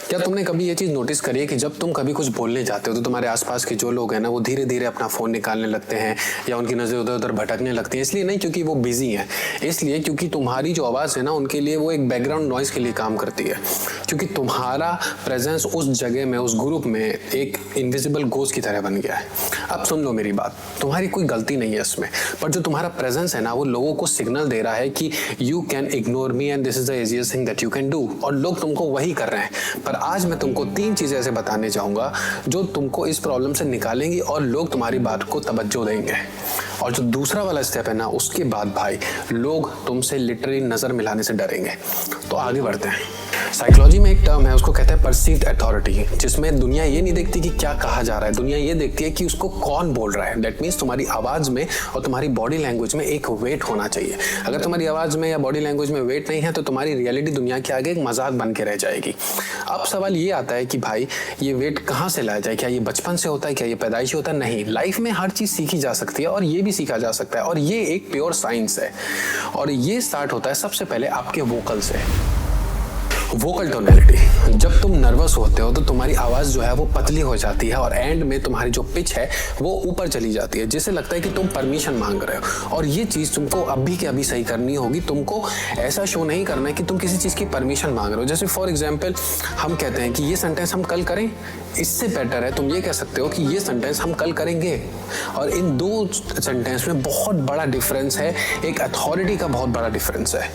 क्या तुमने कभी ये चीज़ नोटिस करी है कि जब तुम कभी कुछ बोलने जाते हो तो तुम्हारे आसपास के जो लोग हैं ना वो धीरे धीरे अपना फ़ोन निकालने लगते हैं या उनकी नज़र उधर उधर भटकने लगती है? इसलिए नहीं क्योंकि वो बिजी हैं, इसलिए क्योंकि तुम्हारी जो आवाज़ है ना उनके लिए वो एक बैकग्राउंड नॉइज़ के लिए काम करती है। क्योंकि तुम्हारा प्रेजेंस उस जगह में, उस ग्रुप में एक इनविजिबल गोस्ट की तरह बन गया है। अब सुन लो मेरी बात, तुम्हारी कोई गलती नहीं है इसमें, पर जो तुम्हारा प्रेजेंस है ना वो लोगों को सिग्नल दे रहा है कि you can ignore me and this is the easiest thing that you can do, और लोग तुमको वही कर रहे हैं। पर आज मैं तुमको 3 चीजें ऐसे बताने चाहूंगा जो तुमको इस प्रॉब्लम से निकालेंगी और लोग तुम्हारी बात को तवज्जो देंगे। और जो दूसरा वाला स्टेप है ना उसके बाद भाई लोग तुमसे लिटरली नजर मिलाने से डरेंगे। तो आगे बढ़ते हैं। साइकोलॉजी में एक टर्म है, उसको कहते हैं परसीव्ड अथॉरिटी, जिसमें दुनिया ये नहीं देखती कि क्या कहा जा रहा है, दुनिया ये देखती है कि उसको कौन बोल रहा है। दैट मीन्स तुम्हारी आवाज में और तुम्हारी बॉडी लैंग्वेज में एक वेट होना चाहिए। अगर तुम्हारी आवाज में या बॉडी लैंग्वेज में वेट नहीं है तो तुम्हारी रियलिटी दुनिया के आगे एक मजाक बन के रह जाएगी। अब सवाल ये आता है कि भाई ये वेट कहाँ से लाया जाए? क्या ये बचपन से होता है? क्या ये पैदाइशी होता है? नहीं, लाइफ में हर चीज सीखी जा सकती है और ये भी सीखा जा सकता है, और ये एक प्योर साइंस है। और ये स्टार्ट होता है सबसे पहले आपके वोकल से। वोकल टोनैलिटी, जब तुम नर्वस होते हो तो तुम्हारी आवाज़ जो है वो पतली हो जाती है और एंड में तुम्हारी जो पिच है वो ऊपर चली जाती है, जिससे लगता है कि तुम परमिशन मांग रहे हो। और ये चीज़ तुमको अभी के अभी सही करनी होगी। तुमको ऐसा शो नहीं करना है कि तुम किसी चीज़ की परमिशन मांग रहे हो। जैसे फॉर एग्जाम्पल हम कहते हैं कि ये सेंटेंस हम कल करें, इससे बेटर है तुम ये कह सकते हो कि ये सेंटेंस हम कल करेंगे। और इन 2 सेंटेंस में बहुत बड़ा डिफरेंस है, एक अथॉरिटी का बहुत बड़ा डिफरेंस है।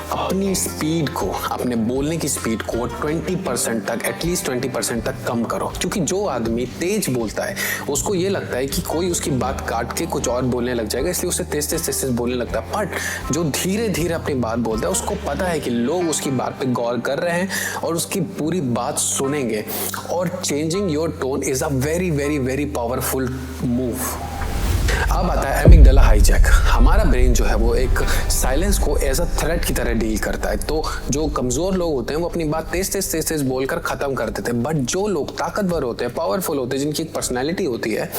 अपनी स्पीड को, अपने बोलने की स्पीड को 20% तक, एटलीस्ट 20% तक कम करो। क्योंकि जो आदमी तेज बोलता है उसको ये लगता है कि कोई उसकी बात काट के कुछ और बोलने लग जाएगा, इसलिए उसे तेज तेज तेज तेज बोलने लगता है। बट जो धीरे धीरे अपनी बात बोलता है उसको पता है कि लोग उसकी बात पे गौर कर रहे हैं और उसकी पूरी बात सुनेंगे। और changing your tone is a very very very powerful move. अब आता है एमिगडाला हाईजैक। हमारा ब्रेन जो है वो एक साइलेंस को एज अ थ्रेट की तरह डील करता है। तो जो कमजोर लोग होते हैं वो अपनी बात तेज तेज तेज तेज बोलकर खत्म कर देते हैं, बट जो लोग ताकतवर होते हैं, पावरफुल होते हैं, जिनकी एक पर्सनैलिटी होती है,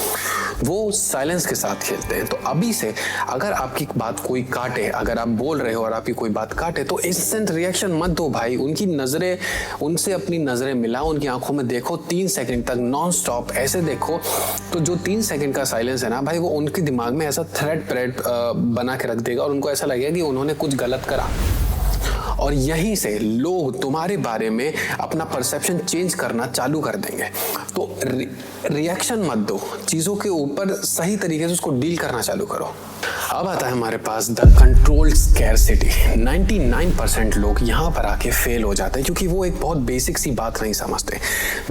वो साइलेंस के साथ खेलते हैं। तो अभी से अगर आपकी बात कोई काटे, अगर आप बोल रहे हो और आपकी कोई बात काटे तो इंस्टेंट रिएक्शन मत दो भाई। उनकी नजरें, उनसे अपनी नजरें मिलाओ, उनकी आंखों में देखो, 3 सेकंड तक नॉन स्टॉप ऐसे देखो। तो जो 3 सेकंड का साइलेंस है ना भाई, वो उनके दिमाग में ऐसा थ्रेट बना के रख देगा और उनको ऐसा लगेगा कि उन्होंने कुछ गलत करा। और यहीं से लोग तुम्हारे बारे में अपना परसेप्शन चेंज करना चालू कर देंगे। तो रिएक्शन मत दो, चीज़ों के ऊपर सही तरीके से उसको डील करना चालू करो। अब आता है हमारे पास द कंट्रोल्ड स्कैरसिटी। 99% लोग यहाँ पर आके फेल हो जाते हैं क्योंकि वो एक बहुत बेसिक सी बात नहीं समझते।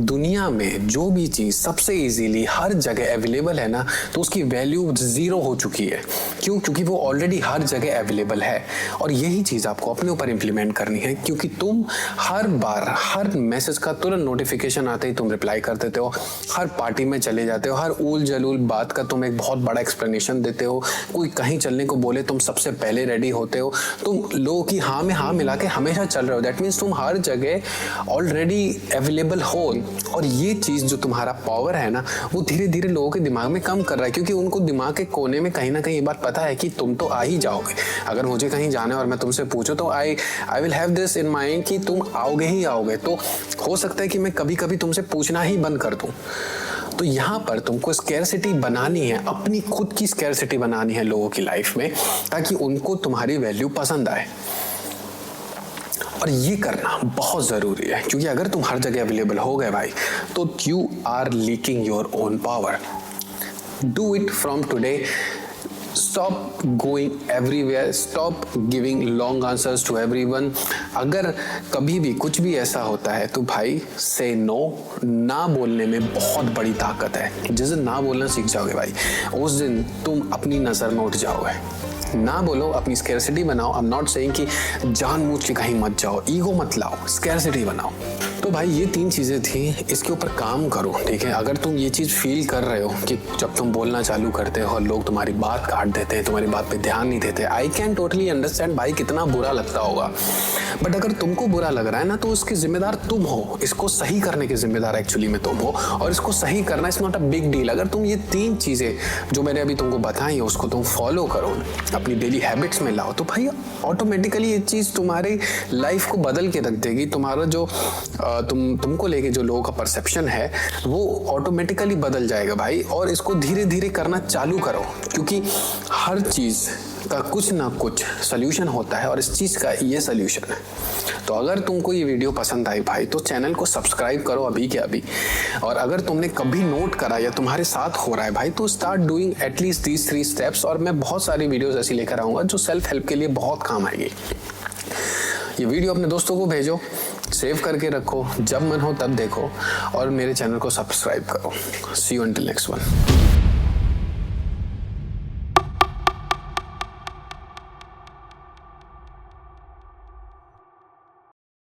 दुनिया में जो भी चीज़ सबसे इजीली हर जगह अवेलेबल है ना, तो उसकी वैल्यू 0 हो चुकी है। क्यों? क्योंकि वो ऑलरेडी हर जगह अवेलेबल है। और यही चीज़ आपको अपने ऊपर इम्प्लीमेंट करनी है, क्योंकि तुम हर बार हर मैसेज का तुरंत नोटिफिकेशन आते ही तुम रिप्लाई कर देते हो, हर पार्टी में चले जाते हो, हर ऊल जलूल बात का तुम एक बहुत बड़ा एक्सप्लेनेशन देते हो, कोई कहीं चलने को बोले तुम सबसे पहले रेडी होते हो, तुम लोगों की हाँ में हाँ मिला के हमेशा चल रहे हो। दैट मीन्स तुम हर जगह ऑलरेडी अवेलेबल हो। और ये चीज़ जो तुम्हारा पावर है ना, वो धीरे धीरे लोगों के दिमाग में कम कर रहा है, क्योंकि उनको दिमाग के कोने में कहीं ना कहीं ये बात पता है कि तुम तो आ ही जाओगे। अगर मुझे कहीं जाना है और मैं तुमसे पूछूं तो I will have this in mind कि तुम आओगे ही आओगे। तो हो सकता है कि मैं कभी कभी तुमसे पूछना ही बंद कर दूं। तो यहाँ पर तुमको स्कैरसिटी बनानी है, अपनी खुद की स्कैरसिटी बनानी है लोगों की लाइफ में, ताकि उनको तुम्हारी वैल्यू पसंद आए। और ये करना बहुत ज़रूरी है, क्योंकि अगर तुम हर जगह अवेलेबल हो गए भाई, तो you are leaking your own power. Do it from today. Stop going everywhere. Stop giving long answers to everyone. अगर कभी भी कुछ भी ऐसा होता है तो भाई say no। ना बोलने में बहुत बड़ी ताकत है। जिस दिन ना बोलना सीख जाओगे भाई, उस दिन तुम अपनी नज़र में उठ जाओगे। ना बोलो, अपनी स्कैरसिटी बनाओ। आई एम नॉट सेइंग कि जानबूझ के कहीं मत जाओ, ईगो मत लाओ, स्कैरसिटी बनाओ। तो तो भाई ये 3 चीज़ें थी, इसके ऊपर काम करो, ठीक है। अगर तुम ये चीज़ फील कर रहे हो कि जब तुम बोलना चालू करते हो और लोग तुम्हारी बात काट देते हैं, तुम्हारी बात पे ध्यान नहीं देते, आई कैन टोटली अंडरस्टैंड भाई, कितना बुरा लगता होगा। बट अगर तुमको बुरा लग रहा है ना, तो उसके जिम्मेदार तुम हो, इसको सही करने के जिम्मेदार एक्चुअली में तुम हो, और इसको सही करना is not a big deal. अगर तुम ये 3 चीज़ें जो मैंने अभी तुमको बताई है उसको तुम फॉलो करो, अपनी डेली हैबिट्स में लाओ, तो भाई ऑटोमेटिकली ये चीज़ तुम्हारी लाइफ को बदल के रख देगी। तुम्हारा जो तुमको लेके जो लोगों का परसेप्शन है वो ऑटोमेटिकली बदल जाएगा भाई। और इसको धीरे धीरे करना चालू करो, क्योंकि हर चीज़ का कुछ ना कुछ सोल्यूशन होता है और इस चीज़ का ये सोल्यूशन है। तो अगर तुमको ये वीडियो पसंद आई भाई तो चैनल को सब्सक्राइब करो अभी के अभी। और अगर तुमने कभी नोट करा या तुम्हारे साथ हो रहा है भाई, तो start doing at least these 3 steps. और मैं बहुत सारी वीडियोस ऐसी लेकर आऊँगा जो सेल्फ हेल्प के लिए बहुत काम आएगी। ये वीडियो अपने दोस्तों को भेजो, सेव करके रखो, जब मन हो तब देखो, और मेरे चैनल को सब्सक्राइब करो। सी यू अंटिल नेक्स्ट वन।